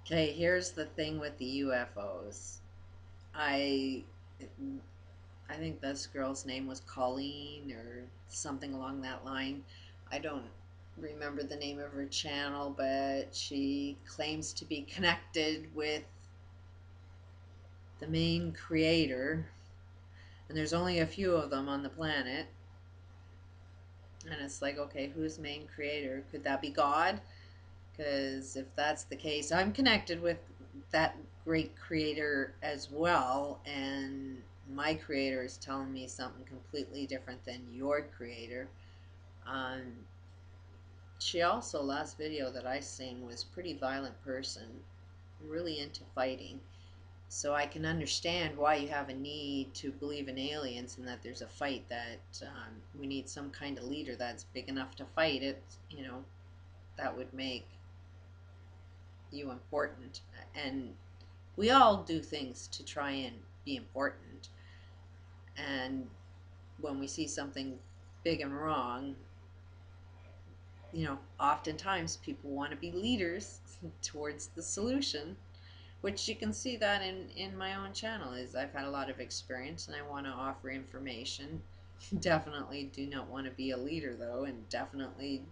Okay, here's the thing with the UFOs. I I think this girl's name was Colleen or something along that line. I don't remember the name of her channel, but she claims to be connected with the main creator, and there's only a few of them on the planet. And it's like, okay, who's main creator? Could that be God? Because if that's the case, I'm connected with that great creator as well, and my creator is telling me something completely different than your creator. Um, she also, last video that I seen, was pretty violent person, really into fighting. So I can understand why you have a need to believe in aliens and that there's a fight, that we need some kind of leader that's big enough to fight it. That would make you important. And we all do things to try and be important. And when we see something big and wrong, oftentimes people want to be leaders towards the solution, which you can see that in my own channel. Is I've had a lot of experience and I want to offer information. Definitely do not want to be a leader though, and definitely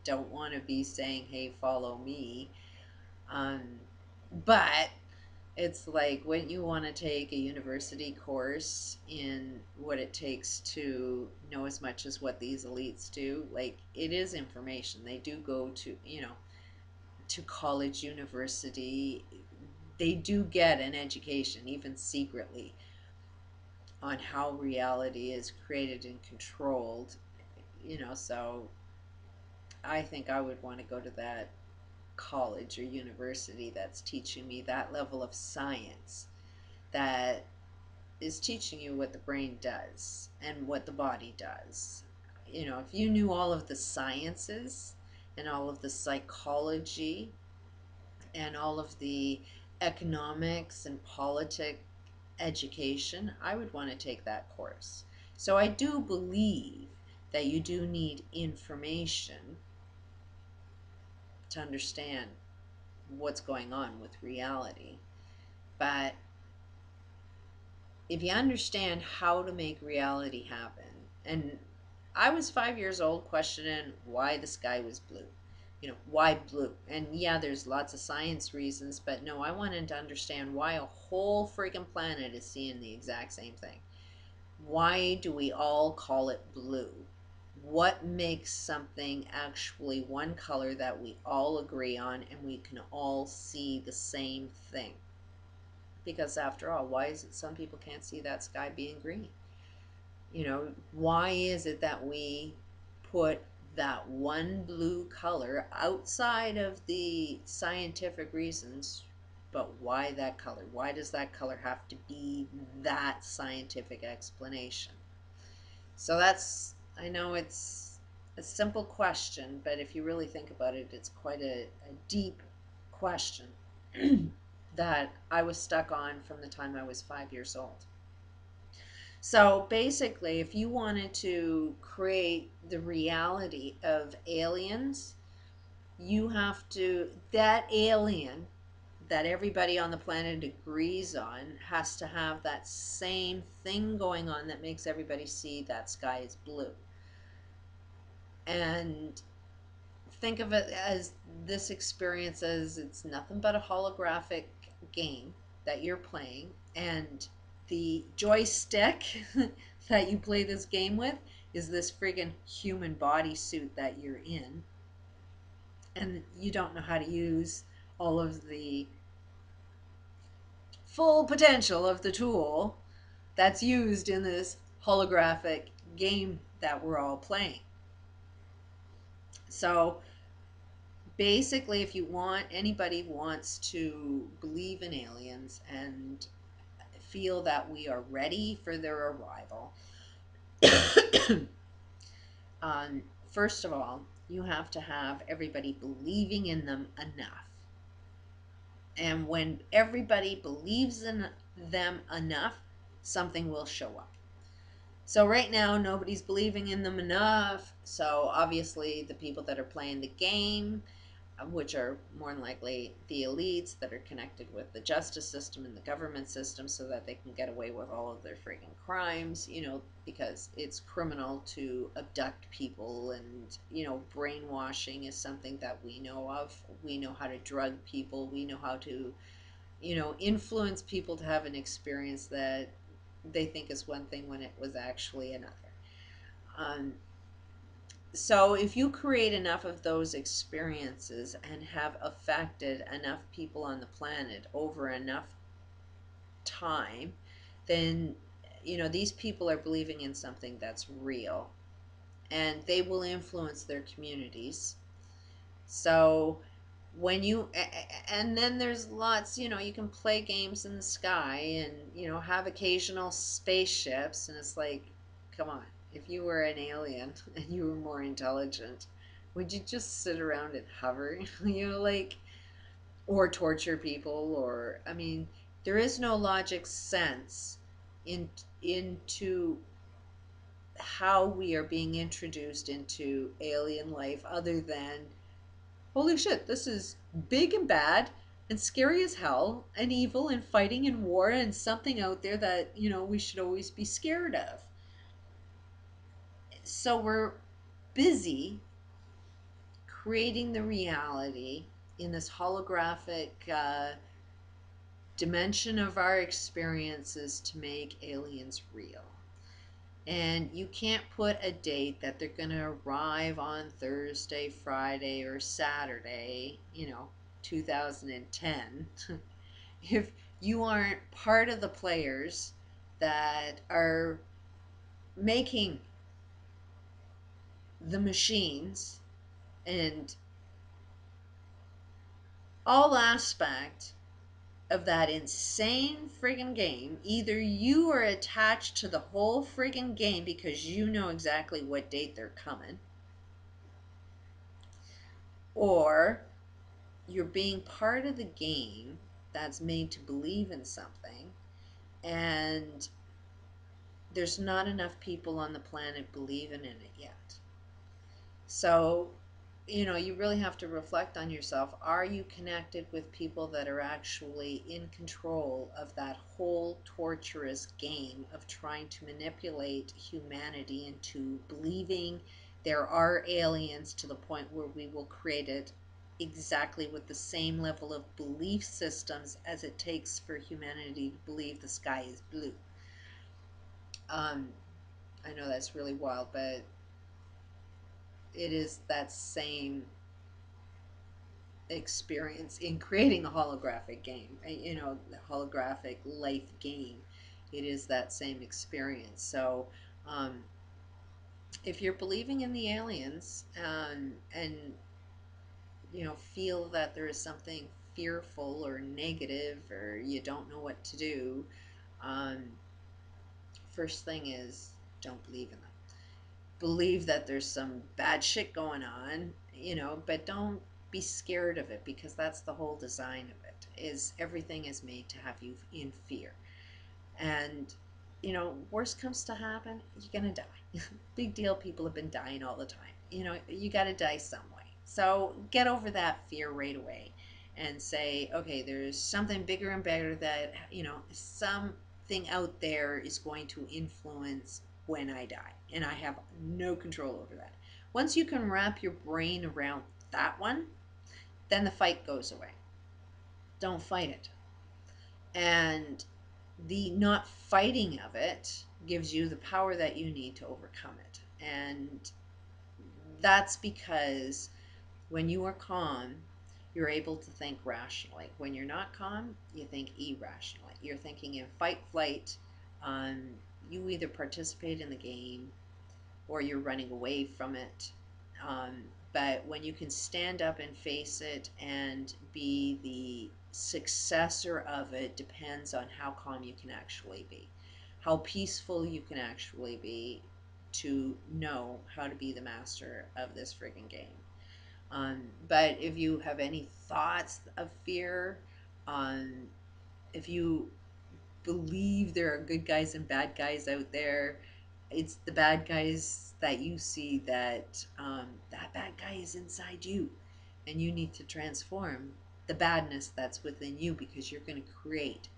don't want to be saying, hey, follow me. But it's like when you want to take a university course in what it takes to know as much as what these elites do. Like, it is information. They do go to college, university. They do get an education, even secretly, on how reality is created and controlled. So I think I would want to go to that college or university that's teaching me that level of science, that is teaching you what the brain does and what the body does. If you knew all of the sciences and all of the psychology and all of the economics and politic education, I would want to take that course. So I do believe that you do need information to understand what's going on with reality. But if you understand how to make reality happen, and I was 5 years old questioning why the sky was blue. Why blue? And yeah, there's lots of science reasons, but no, I wanted to understand why a whole freaking planet is seeing the exact same thing. Why do we all call it blue? What makes something actually one color that we all agree on and we can all see the same thing? Because after all, why is it some people can't see that sky being green? Why is it that we put that one blue color outside of the scientific reasons? But why that color? Why does that color have to be that scientific explanation? So I know it's a simple question, but if you really think about it, it's quite a deep question that I was stuck on from the time I was 5 years old. So basically, if you wanted to create the reality of aliens, that alien that everybody on the planet agrees on has to have that same thing going on that makes everybody see that sky is blue. And think of it as this experience as it's nothing but a holographic game that you're playing, and the joystick that you play this game with is this friggin' human body suit that you're in, and you don't know how to use all of the full potential of the tool that's used in this holographic game that we're all playing. So basically, if you want, anybody wants to believe in aliens and feel that we are ready for their arrival, first of all, you have to have everybody believing in them enough. And when everybody believes in them enough, something will show up. So right now, nobody's believing in them enough. So obviously, the people that are playing the game which are more than likely the elites that are connected with the justice system and the government system so that they can get away with all of their freaking crimes, because it's criminal to abduct people, and, brainwashing is something that we know of. We know how to drug people, we know how to, influence people to have an experience that they think is one thing when it was actually another. Um, so if you create enough of those experiences and have affected enough people on the planet over enough time, then these people are believing in something that's real, and they will influence their communities. So and then there's lots, you can play games in the sky and have occasional spaceships, and it's like, come on, if you were an alien and you were more intelligent, would you just sit around and hover? Like, or torture people? Or, I mean, there is no logic sense into how we are being introduced into alien life, other than, holy shit, this is big and bad and scary as hell and evil and fighting and war and something out there that, we should always be scared of. So we're busy creating the reality in this holographic dimension of our experiences to make aliens real. And you can't put a date that they're going to arrive on Thursday, Friday, or Saturday, 2010, if you aren't part of the players that are making the machines and all aspect of that insane friggin' game. Either you are attached to the whole friggin' game because you know exactly what date they're coming, or you're being part of the game that's made to believe in something, and there's not enough people on the planet believing in it yet. So, you really have to reflect on yourself. Are you connected with people that are actually in control of that whole torturous game of trying to manipulate humanity into believing there are aliens, to the point where we will create it exactly with the same level of belief systems as it takes for humanity to believe the sky is blue? Um, I know that's really wild, but it is that same experience in creating a holographic game, the holographic life game. It is that same experience. So, um, if you're believing in the aliens, and feel that there is something fearful or negative, or you don't know what to do, um, first thing is, don't believe in them. Believe that there's some bad shit going on, but don't be scared of it, because that's the whole design of it, is everything is made to have you in fear. And worst comes to happen, you're gonna die. Big deal, people have been dying all the time. You gotta die some way. So get over that fear right away and say, okay, there's something bigger and better, that something out there is going to influence when I die, and I have no control over that. Once you can wrap your brain around that one, then the fight goes away. Don't fight it. And the not fighting of it gives you the power that you need to overcome it. And that's because when you are calm, you're able to think rationally. When you're not calm, you think irrationally. You're thinking in fight, flight. Um, you either participate in the game or you're running away from it. Um, but when you can stand up and face it and be the successor of it, depends on how calm you can actually be, how peaceful you can actually be, to know how to be the master of this friggin' game. But if you have any thoughts of fear, um, if you believe there are good guys and bad guys out there, it's the bad guys that you see, that that bad guy is inside you. and you need to transform the badness that's within you, because you're going to create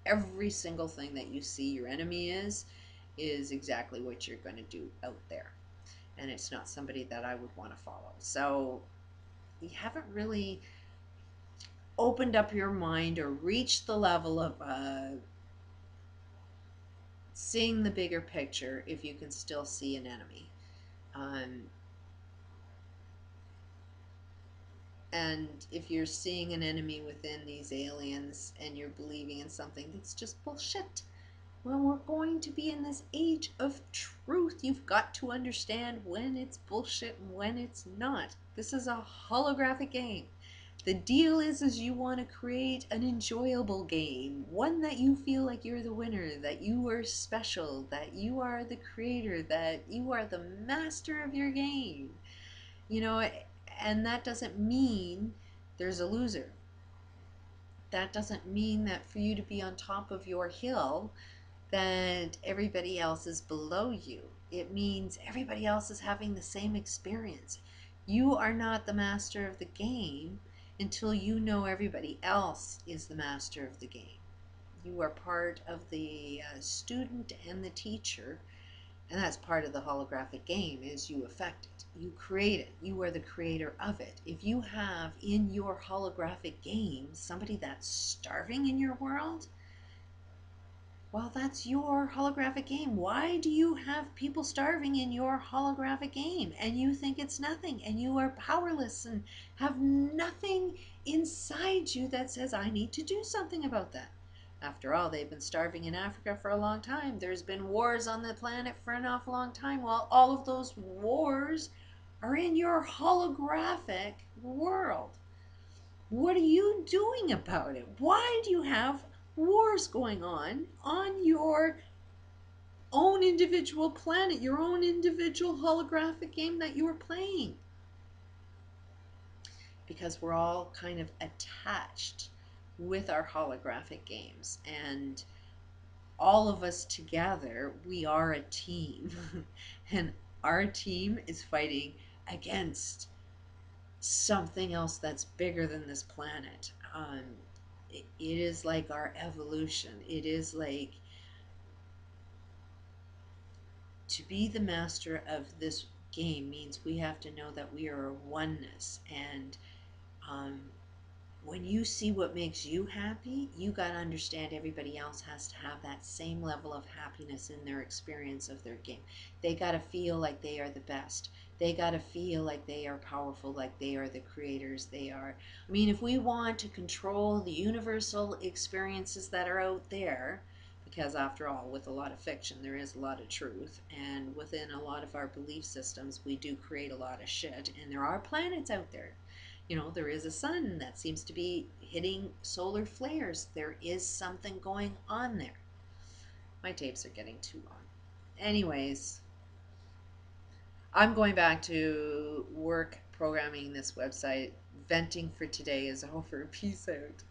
every single thing that you see your enemy is exactly what you're going to do out there. And it's not somebody that I would want to follow. So you haven't really opened up your mind or reached the level of seeing the bigger picture if you can still see an enemy. Um, and if you're seeing an enemy within these aliens and you're believing in something that's just bullshit, well, we're going to be in this age of truth. You've got to understand when it's bullshit and when it's not. This is a holographic game. The deal is you want to create an enjoyable game, one that you feel like you're the winner, that you are special, that you are the creator, that you are the master of your game. You know, and that doesn't mean there's a loser. That doesn't mean that for you to be on top of your hill, that everybody else is below you. It means everybody else is having the same experience. You are not the master of the game until you know everybody else is the master of the game. You are part of the student and the teacher, and that's part of the holographic game, is you affect it. You create it. You are the creator of it. If you have in your holographic game somebody that's starving in your world, well, that's your holographic game. Why do you have people starving in your holographic game and you think it's nothing and you are powerless and have nothing inside you that says, I need to do something about that? After all, they've been starving in Africa for a long time. There's been wars on the planet for an awful long time. Well, all of those wars are in your holographic world. What are you doing about it? Why do you have wars going on your own individual planet, your own individual holographic game that you are playing? Because we're all kind of attached with our holographic games, and all of us together, we are a team. And our team is fighting against something else that's bigger than this planet. It is like our evolution. It is like, to be the master of this game means we have to know that we are a oneness. And um, when you see what makes you happy, you got to understand everybody else has to have that same level of happiness in their experience of their game. They got to feel like they are the best. They got to feel like they are powerful, like they are the creators. They are. I mean, if we want to control the universal experiences that are out there, because after all, with a lot of fiction, there is a lot of truth. And within a lot of our belief systems, we do create a lot of shit. And there are planets out there. You know, there is a sun that seems to be hitting solar flares. There is something going on there. My tapes are getting too long. Anyways, I'm going back to work programming this website. Venting for today is over. Peace out.